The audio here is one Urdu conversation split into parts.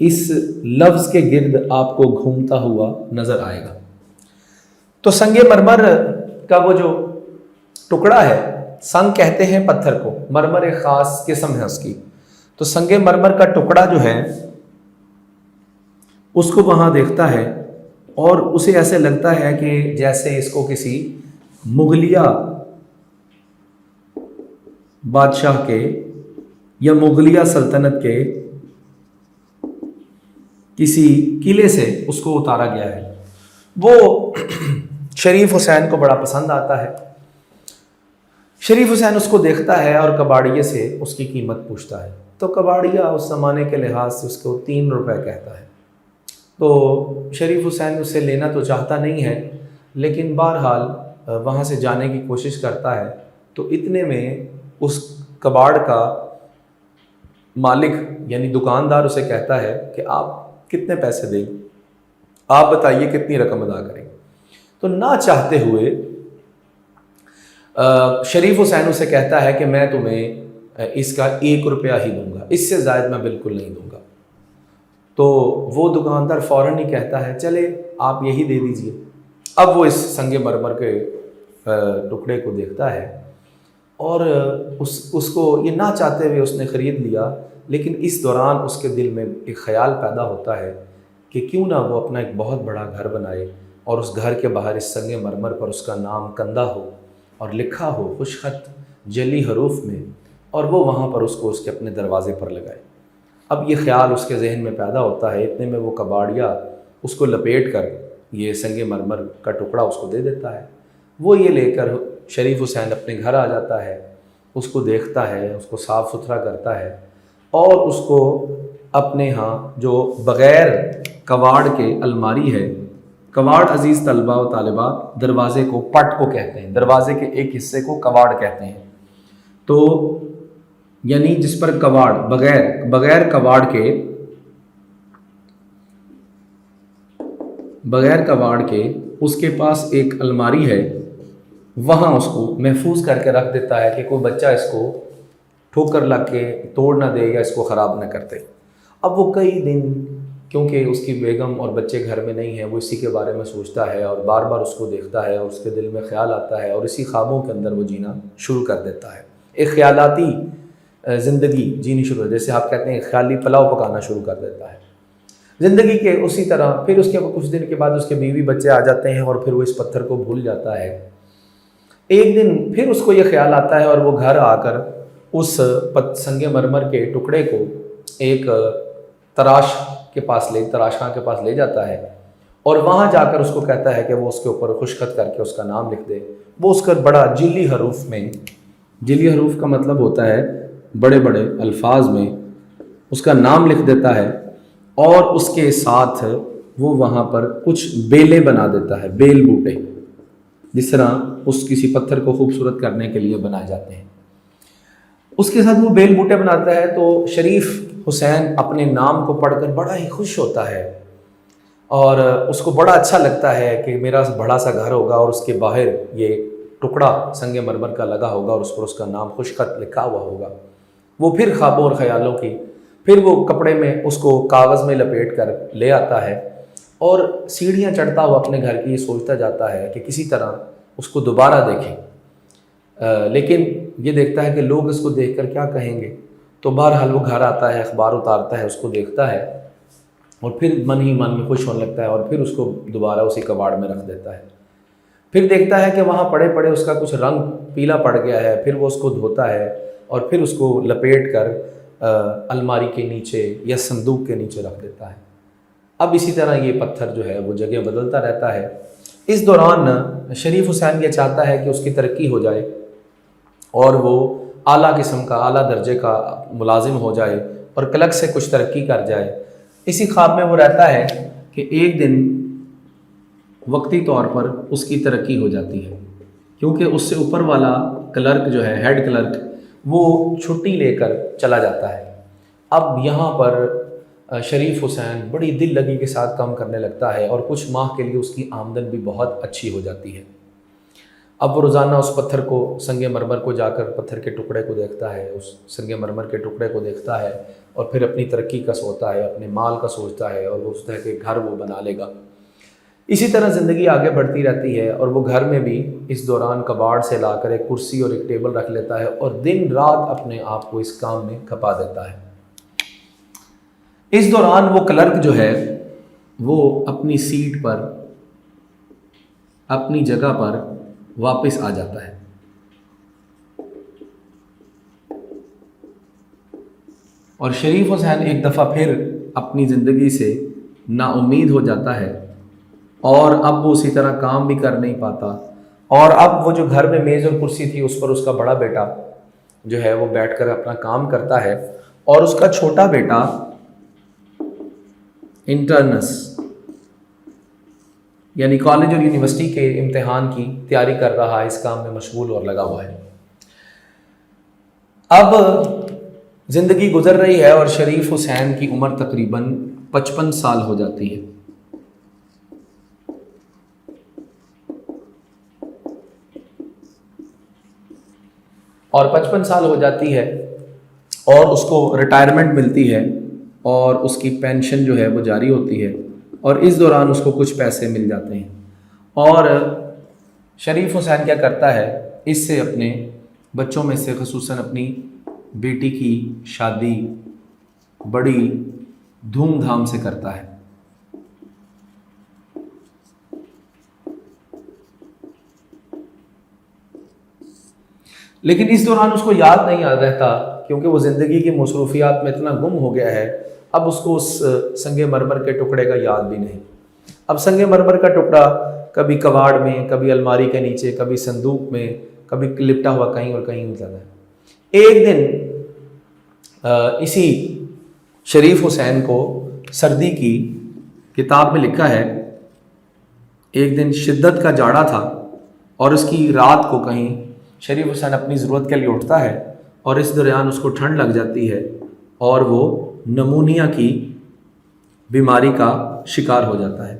اس لفظ کے گرد آپ کو گھومتا ہوا نظر آئے گا۔ تو سنگ مرمر کا وہ جو ٹکڑا ہے، سنگ کہتے ہیں پتھر کو، مرمر ایک خاص قسم ہے اس کی، تو سنگ مرمر کا ٹکڑا جو ہے اس کو وہاں دیکھتا ہے اور اسے ایسے لگتا ہے کہ جیسے اس کو کسی مغلیہ بادشاہ کے یا مغلیہ سلطنت کے کسی قلعے سے اس کو اتارا گیا ہے۔ وہ شریف حسین کو بڑا پسند آتا ہے۔ شریف حسین اس کو دیکھتا ہے اور کباڑیے سے اس کی قیمت پوچھتا ہے، تو کباڑیا اس زمانے کے لحاظ سے اس کو 3 روپے کہتا ہے۔ تو شریف حسین اسے لینا تو چاہتا نہیں ہے، لیکن بہرحال وہاں سے جانے کی کوشش کرتا ہے۔ تو اتنے میں اس کباڑ کا مالک یعنی دکاندار اسے کہتا ہے کہ آپ کتنے پیسے دیں، آپ بتائیے کتنی رقم ادا کریں۔ تو نہ چاہتے ہوئے شریف حسین اسے کہتا ہے کہ میں تمہیں اس کا 1 روپیہ ہی دوں گا، اس سے زائد میں بالکل نہیں دوں گا۔ تو وہ دکاندار فوراً ہی کہتا ہے چلے آپ یہی دے دیجئے۔ اب وہ اس سنگ مرمر کے ٹکڑے کو دیکھتا ہے اور اس کو یہ نہ چاہتے ہوئے اس نے خرید لیا، لیکن اس دوران اس کے دل میں ایک خیال پیدا ہوتا ہے کہ کیوں نہ وہ اپنا ایک بہت بڑا گھر بنائے اور اس گھر کے باہر اس سنگ مرمر پر اس کا نام کندہ ہو اور لکھا ہو خوش خط جلی حروف میں، اور وہ وہاں پر اس کو اس کے اپنے دروازے پر لگائے۔ اب یہ خیال اس کے ذہن میں پیدا ہوتا ہے، اتنے میں وہ کباڑیا اس کو لپیٹ کر یہ سنگ مرمر کا ٹکڑا اس کو دے دیتا ہے۔ وہ یہ لے کر شریف حسین اپنے گھر آ جاتا ہے، اس کو دیکھتا ہے، اس کو صاف ستھرا کرتا ہے اور اس کو اپنے ہاں جو بغیر کواڑ کے الماری ہے، کواڑ عزیز طلباء و طالبات دروازے کو پٹ کو کہتے ہیں، دروازے کے ایک حصے کو کواڑ کہتے ہیں، تو یعنی جس پر کواڑ بغیر کواڑ کے اس کے پاس ایک الماری ہے، وہاں اس کو محفوظ کر کے رکھ دیتا ہے کہ کوئی بچہ اس کو ٹھوکر لگ کے توڑ نہ دے یا اس کو خراب نہ کرتے۔ اب وہ کئی دن، کیونکہ اس کی بیگم اور بچے گھر میں نہیں ہیں، وہ اسی کے بارے میں سوچتا ہے اور بار بار اس کو دیکھتا ہے اور اس کے دل میں خیال آتا ہے اور اسی خوابوں کے اندر وہ جینا شروع کر دیتا ہے، ایک خیالاتی زندگی جینی شروع، جیسے آپ کہتے ہیں خیالی پلاؤ پکانا شروع کر دیتا ہے زندگی کے۔ اسی طرح پھر اس کے کچھ دن کے بعد اس کے بیوی بچے آ جاتے ہیں اور پھر وہ اس پتھر کو بھول جاتا ہے۔ ایک دن پھر اس کو یہ خیال آتا ہے اور وہ گھر آ کر اس سنگ مرمر کے ٹکڑے کو ایک تراشخاں کے پاس لے جاتا ہے اور وہاں جا کر اس کو کہتا ہے کہ وہ اس کے اوپر خوش خط کر کے اس کا نام لکھ دے۔ وہ اس کا بڑا جلی حروف میں، جلی حروف کا مطلب ہوتا ہے بڑے بڑے الفاظ میں، اس کا نام لکھ دیتا ہے اور اس کے ساتھ وہ وہاں پر کچھ بیلیں بنا دیتا ہے، بیل بوٹے، جس طرح اس کسی پتھر کو خوبصورت کرنے کے لیے بنائے جاتے ہیں۔ اس کے ساتھ وہ بیل بوٹے بناتا ہے تو شریف حسین اپنے نام کو پڑھ کر بڑا ہی خوش ہوتا ہے اور اس کو بڑا اچھا لگتا ہے کہ میرا بڑا سا گھر ہوگا اور اس کے باہر یہ ٹکڑا سنگ مرمر کا لگا ہوگا اور اس پر اس کا نام خوش خط لکھا ہوا ہوگا۔ وہ پھر خوابوں اور خیالوں کی، پھر وہ کپڑے میں اس کو کاغذ میں لپیٹ کر لے آتا ہے اور سیڑھیاں چڑھتا ہوا اپنے گھر کی یہ سوچتا جاتا ہے کہ کسی طرح اس کو دوبارہ دیکھیں، لیکن یہ دیکھتا ہے کہ لوگ اس کو دیکھ کر کیا کہیں گے۔ تو بہرحال وہ گھر آتا ہے، اخبار اتارتا ہے، اس کو دیکھتا ہے اور پھر من ہی من میں خوش ہونے لگتا ہے اور پھر اس کو دوبارہ اسی کباڑ میں رکھ دیتا ہے۔ پھر دیکھتا ہے کہ وہاں پڑے پڑے اس کا کچھ رنگ پیلا پڑ گیا ہے، پھر وہ اس کو دھوتا ہے اور پھر اس کو لپیٹ کر الماری کے نیچے یا صندوق کے نیچے رکھ دیتا ہے۔ اب اسی طرح یہ پتھر جو ہے وہ جگہ بدلتا رہتا ہے۔ اس دوران شریف حسین یہ چاہتا ہے کہ اس کی ترقی ہو جائے اور وہ اعلیٰ قسم کا، اعلیٰ درجے کا ملازم ہو جائے اور کلک سے کچھ ترقی کر جائے۔ اسی خواب میں وہ رہتا ہے کہ ایک دن وقتی طور پر اس کی ترقی ہو جاتی ہے، کیونکہ اس سے اوپر والا کلرک جو ہے، ہیڈ کلرک، وہ چھٹی لے کر چلا جاتا ہے۔ اب یہاں پر شریف حسین بڑی دل لگی کے ساتھ کام کرنے لگتا ہے اور کچھ ماہ کے لیے اس کی آمدن بھی بہت اچھی ہو جاتی ہے۔ اب وہ روزانہ اس پتھر کو، سنگ مرمر کو جا کر پتھر کے ٹکڑے کو دیکھتا ہے، اس سنگ مرمر کے ٹکڑے کو دیکھتا ہے اور پھر اپنی ترقی کا سوچتا ہے، اپنے مال کا سوچتا ہے، اور وہ سوچتا ہے کہ گھر وہ بنا لے گا۔ اسی طرح زندگی آگے بڑھتی رہتی ہے، اور وہ گھر میں بھی اس دوران کباڑ سے لا کر ایک کرسی اور ایک ٹیبل رکھ لیتا ہے، اور دن رات اپنے آپ کو اس کام میں کھپا دیتا ہے۔ اس دوران وہ کلرک جو ہے وہ اپنی سیٹ پر، اپنی جگہ پر واپس آ جاتا ہے۔ اور شریف حسین ایک دفعہ پھر اپنی زندگی سے نا امید ہو جاتا ہے، اور اب وہ اسی طرح کام بھی کر نہیں پاتا، اور اب وہ جو گھر میں میز اور کرسی تھی اس پر اس کا بڑا بیٹا جو ہے وہ بیٹھ کر اپنا کام کرتا ہے، اور اس کا چھوٹا بیٹا انٹرنس یعنی کالج اور یونیورسٹی کے امتحان کی تیاری کر رہا ہے، اس کام میں مشغول اور لگا ہوا ہے۔ اب زندگی گزر رہی ہے اور شریف حسین کی عمر تقریباً 55 سال ہو جاتی ہے۔ اور 55 سال ہو جاتی ہے اور اس کو ریٹائرمنٹ ملتی ہے، اور اس کی پینشن جو ہے وہ جاری ہوتی ہے، اور اس دوران اس کو کچھ پیسے مل جاتے ہیں۔ اور شریف حسین کیا کرتا ہے، اس سے اپنے بچوں میں سے خصوصاً اپنی بیٹی کی شادی بڑی دھوم دھام سے کرتا ہے۔ لیکن اس دوران اس کو یاد نہیں رہتا، کیونکہ وہ زندگی کی مصروفیات میں اتنا گم ہو گیا ہے، اب اس کو اس سنگ مرمر کے ٹکڑے کا یاد بھی نہیں۔ اب سنگ مرمر کا ٹکڑا کبھی کباڑ میں، کبھی الماری کے نیچے، کبھی صندوق میں، کبھی لپٹا ہوا کہیں اور کہیں جگہ ہے۔ ایک دن اسی شریف حسین کو سردی کی کتاب میں لکھا ہے، ایک دن شدت کا جاڑا تھا، اور اس کی رات کو کہیں شریف حسین اپنی ضرورت کے لیے اٹھتا ہے، اور اس دوران اس کو ٹھنڈ لگ جاتی ہے، اور وہ نمونیا کی بیماری کا شکار ہو جاتا ہے،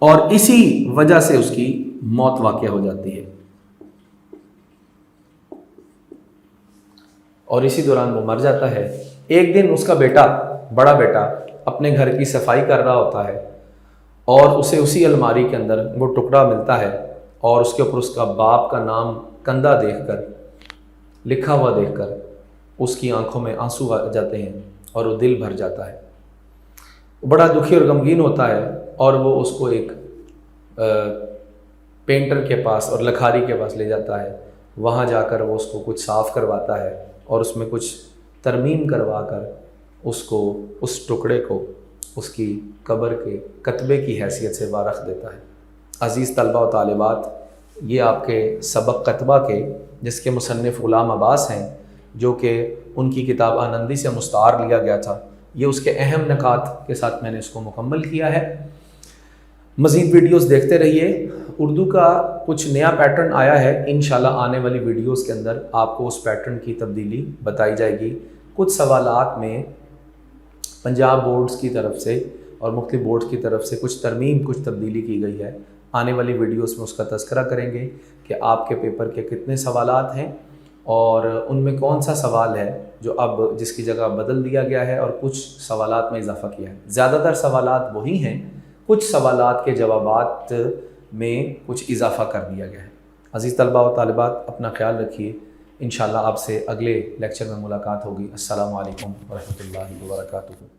اور اسی وجہ سے اس کی موت واقع ہو جاتی ہے۔ اور اسی دوران وہ مر جاتا ہے۔ ایک دن اس کا بیٹا، بڑا بیٹا، اپنے گھر کی صفائی کر رہا ہوتا ہے، اور اسے اسی الماری کے اندر وہ ٹکڑا ملتا ہے، اور اس کے اوپر اس کا باپ کا نام کندھا دیکھ کر، لکھا ہوا دیکھ کر اس کی آنکھوں میں آنسو آ جاتے ہیں، اور وہ دل بھر جاتا ہے، بڑا دکھی اور غمگین ہوتا ہے، اور وہ اس کو ایک پینٹر کے پاس اور لکھاری کے پاس لے جاتا ہے۔ وہاں جا کر وہ اس کو کچھ صاف کرواتا ہے، اور اس میں کچھ ترمیم کروا کر اس کو، اس ٹکڑے کو، اس کی قبر کے کتبے کی حیثیت سے وارخ دیتا ہے۔ عزیز طلبہ و طالبات، یہ آپ کے سبق کتبہ کے، جس کے مصنف غلام عباس ہیں، جو کہ ان کی کتاب آنندی سے مستعار لیا گیا تھا، یہ اس کے اہم نکات کے ساتھ میں نے اس کو مکمل کیا ہے۔ مزید ویڈیوز دیکھتے رہیے۔ اردو کا کچھ نیا پیٹرن آیا ہے، انشاءاللہ آنے والی ویڈیوز کے اندر آپ کو اس پیٹرن کی تبدیلی بتائی جائے گی۔ کچھ سوالات میں پنجاب بورڈز کی طرف سے اور مختلف بورڈز کی طرف سے کچھ ترمیم، کچھ تبدیلی کی گئی ہے۔ آنے والی ویڈیوز میں اس کا تذکرہ کریں گے کہ آپ کے پیپر کے کتنے سوالات ہیں، اور ان میں کون سا سوال ہے جو اب جس کی جگہ بدل دیا گیا ہے، اور کچھ سوالات میں اضافہ کیا ہے۔ زیادہ تر سوالات وہی ہیں، کچھ سوالات کے جوابات میں کچھ اضافہ کر دیا گیا ہے۔ عزیز طلبہ و طالبات، اپنا خیال رکھیے۔ انشاءاللہ آپ سے اگلے لیکچر میں ملاقات ہوگی۔ السلام علیکم ورحمۃ اللہ وبرکاتہ۔